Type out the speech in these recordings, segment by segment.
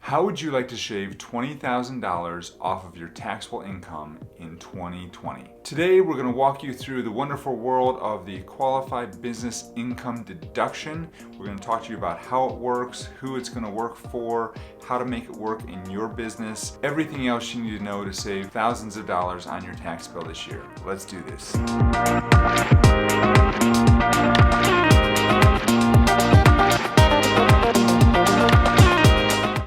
How would you like to shave $20,000 off of your taxable income in 2020? Today, we're going to walk you through the wonderful world of the Qualified Business Income Deduction. We're going to talk to you about how it works, who it's going to work for, how to make it work in your business, everything else you need to know to save thousands of dollars on your tax bill this year. Let's do this.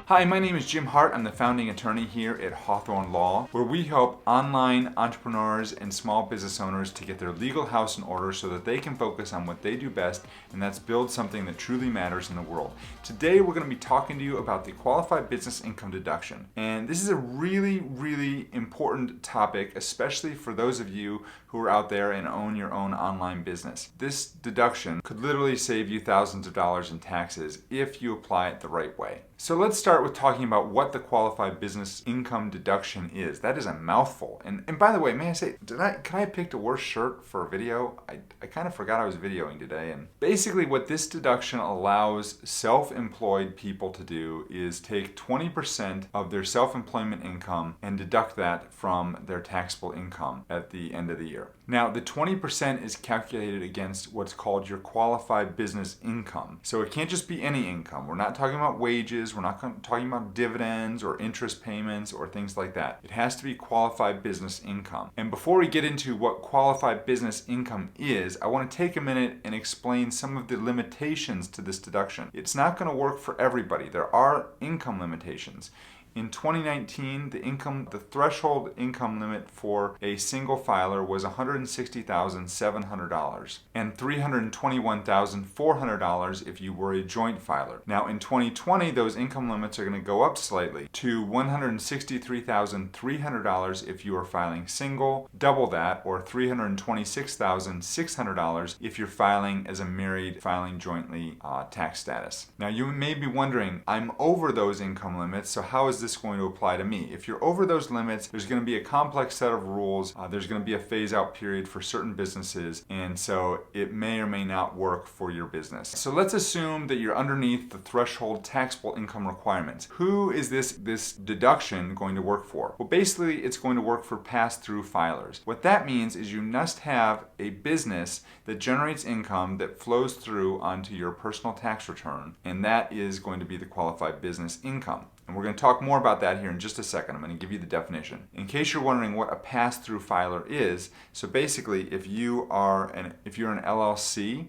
Hi, my name is Jim Hart. I'm the founding attorney here at Hawthorn Law, where we help online entrepreneurs and small business owners to get their legal house in order so that they can focus on what they do best, and that's build something that truly matters in the world. Today, we're going to be talking to you about the Qualified Business Income Deduction. And this is a really important topic, especially for those of you who are out there and own your own online business. This deduction could literally save you thousands of dollars in taxes if you apply it the right way. So let's start with talking about what the Qualified Business Income Deduction is. That is a mouthful. And by the way, may I say, could I have picked a worse shirt for a video? I kind of forgot I was videoing today. And basically what this deduction allows self-employed people to do is take 20% of their self-employment income and deduct that from their taxable income at the end of the year. Now, the 20% is calculated against what's called your qualified business income. So it can't just be any income. We're not talking about wages. We're not talking about dividends or interest payments or things like that. It has to be qualified business income. And before we get into what qualified business income is, I want to take a minute and explain some of the limitations to this deduction. It's not going to work for everybody. There are income limitations. In 2019, the threshold income limit for a single filer was $160,700 and $321,400 if you were a joint filer. Now in 2020, those income limits are going to go up slightly to $163,300 if you are filing single, double that, or $326,600 if you're filing as a married filing jointly tax status. Now you may be wondering, I'm over those income limits, so how is this going to apply to me? If you're over those limits, there's going to be a complex set of rules. There's going to be a phase out period for certain businesses, and so it may or may not work for your business. So let's assume that you're underneath the threshold taxable income requirements. Who is this deduction going to work for? Well, basically, it's going to work for pass-through filers. What that means is you must have a business that generates income that flows through onto your personal tax return, and that is going to be the qualified business income. And we're going to talk more about that here in just a second. I'm going to give you the definition. In case you're wondering what a pass-through filer is, so basically if you're an LLC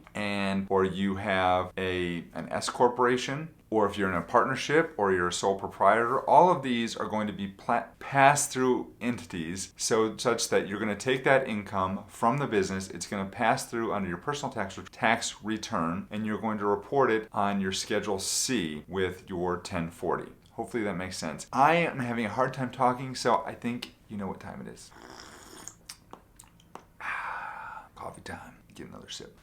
or you have an s-corporation, or if you're in a partnership or you're a sole proprietor, all of these are going to be pass-through entities, such that you're going to take that income from the business, it's going to pass through under your personal tax return, and you're going to report it on your Schedule C with your 1040. Hopefully that makes sense. I am having a hard time talking, so I think you know what time it is. Coffee time. Get another sip.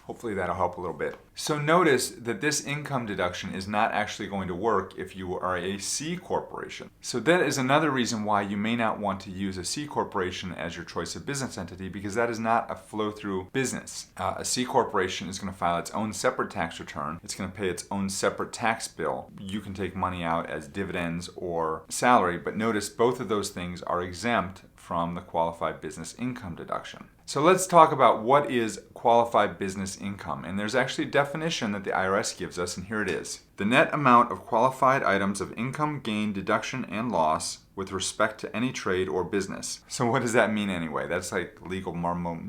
Hopefully that'll help a little bit. So notice that this income deduction is not actually going to work if you are a C corporation. So that is another reason why you may not want to use a C corporation as your choice of business entity, because that is not a flow-through business. A C corporation is going to file its own separate tax return. It's going to pay its own separate tax bill. You can take money out as dividends or salary, but notice both of those things are exempt from the qualified business income deduction. So let's talk about what is qualified business income. And there's actually a definition that the IRS gives us, and here it is. The net amount of qualified items of income, gain, deduction, and loss with respect to any trade or business. So what does that mean anyway? That's like legal mumbo.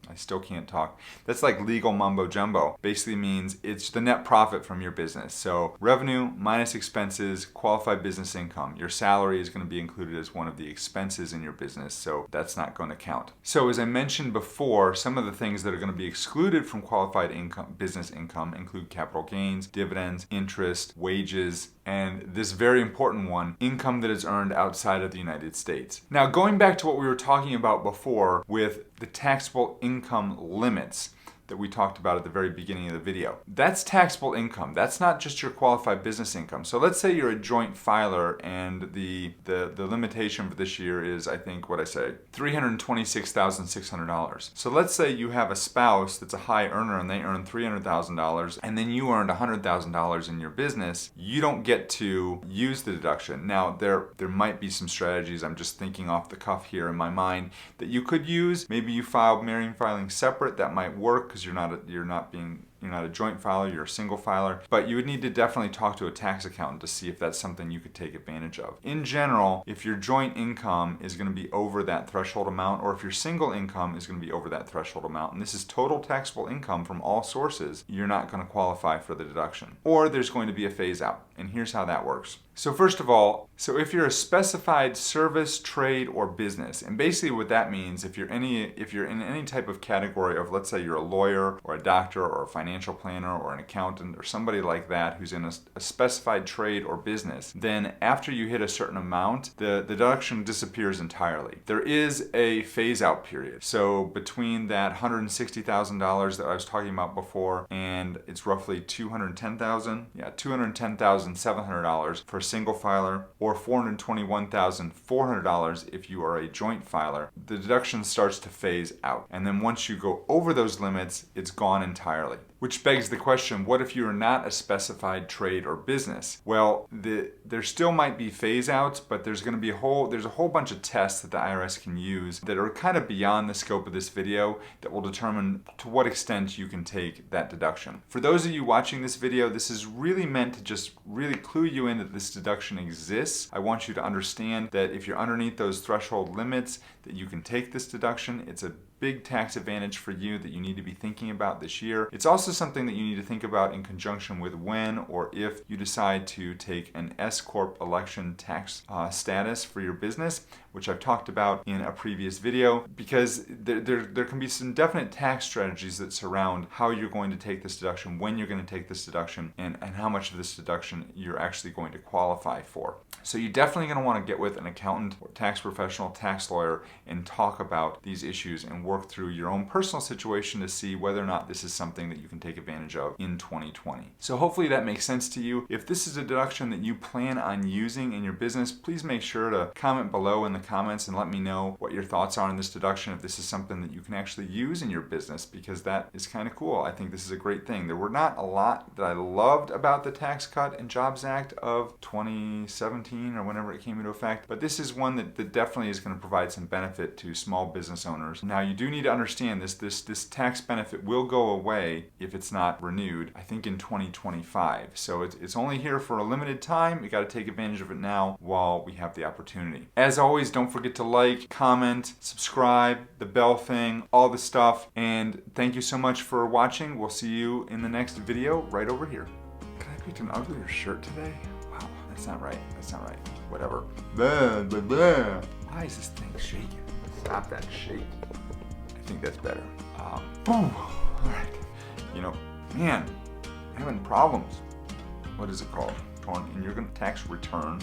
I still can't talk. That's like legal mumbo jumbo. Basically means it's the net profit from your business. So revenue minus expenses, qualified business income. Your salary is going to be included as one of the expenses in your business, so that's not going to count. So as I mentioned before, some of the things that are going to be excluded from qualified business income include capital gains, dividends, interest, wages, and this very important one, income that is earned outside of the United States. Now, going back to what we were talking about before with the taxable income limits, that we talked about at the very beginning of the video. That's taxable income. That's not just your qualified business income. So let's say you're a joint filer and the limitation for this year is, I think, what I say, $326,600. So let's say you have a spouse that's a high earner and they earn $300,000 and then you earned $100,000 in your business. You don't get to use the deduction. Now, there might be some strategies, I'm just thinking off the cuff here in my mind, that you could use. Maybe you file marrying filing separate. That might work because you're not a joint filer, you're a single filer, but you would need to definitely talk to a tax accountant to see if that's something you could take advantage of. In general, if your joint income is going to be over that threshold amount, or if your single income is going to be over that threshold amount, and this is total taxable income from all sources, you're not going to qualify for the deduction. Or there's going to be a phase out, and here's how that works. So first of all, if you're a specified service, trade, or business, and basically what that means, if you're in any type of category of, let's say you're a lawyer or a doctor or a financial planner or an accountant or somebody like that who's in a specified trade or business, then after you hit a certain amount, the deduction disappears entirely. There is a phase out period. So between that $160,000 that I was talking about before, and it's roughly $210,700 for single filer, or $421,400 if you are a joint filer, the deduction starts to phase out. And then once you go over those limits, it's gone entirely. Which begs the question, what if you're not a specified trade or business? Well, there still might be phase outs, but there's a whole bunch of tests that the IRS can use that are kind of beyond the scope of this video that will determine to what extent you can take that deduction. For those of you watching this video, this is really meant to just really clue you in that this deduction exists. I want you to understand that if you're underneath those threshold limits, that you can take this deduction. It's a big tax advantage for you that you need to be thinking about this year. It's also something that you need to think about in conjunction with when or if you decide to take an s-corp election tax status for your business, which I've talked about in a previous video, because there can be some definite tax strategies that surround how you're going to take this deduction, when you're going to take this deduction, and how much of this deduction you're actually going to qualify for. So you're definitely going to want to get with an accountant or tax professional, tax lawyer, and talk about these issues and work through your own personal situation to see whether or not this is something that you can take advantage of in 2020. So hopefully that makes sense to you. If this is a deduction that you plan on using in your business, please make sure to comment below in the comments and let me know what your thoughts are on this deduction, if this is something that you can actually use in your business, because that is kind of cool. I think this is a great thing. There were not a lot that I loved about the Tax Cut and Jobs Act of 2017 or whenever it came into effect, but this is one that definitely is going to provide some benefit to small business owners. Now, you do need to understand this tax benefit will go away if it's not renewed, I think in 2025. So it's only here for a limited time. You got to take advantage of it now while we have the opportunity. As always, don't forget to like, comment, subscribe, the bell thing, all the stuff. And thank you so much for watching. We'll see you in the next video right over here. Can I pick an uglier shirt today? Wow, that's not right. That's not right. Whatever. Blah, blah, blah. Why is this thing shaking? Stop that shake. I think that's better. All right. You know, man, I'm having problems. What is it called? In your tax return.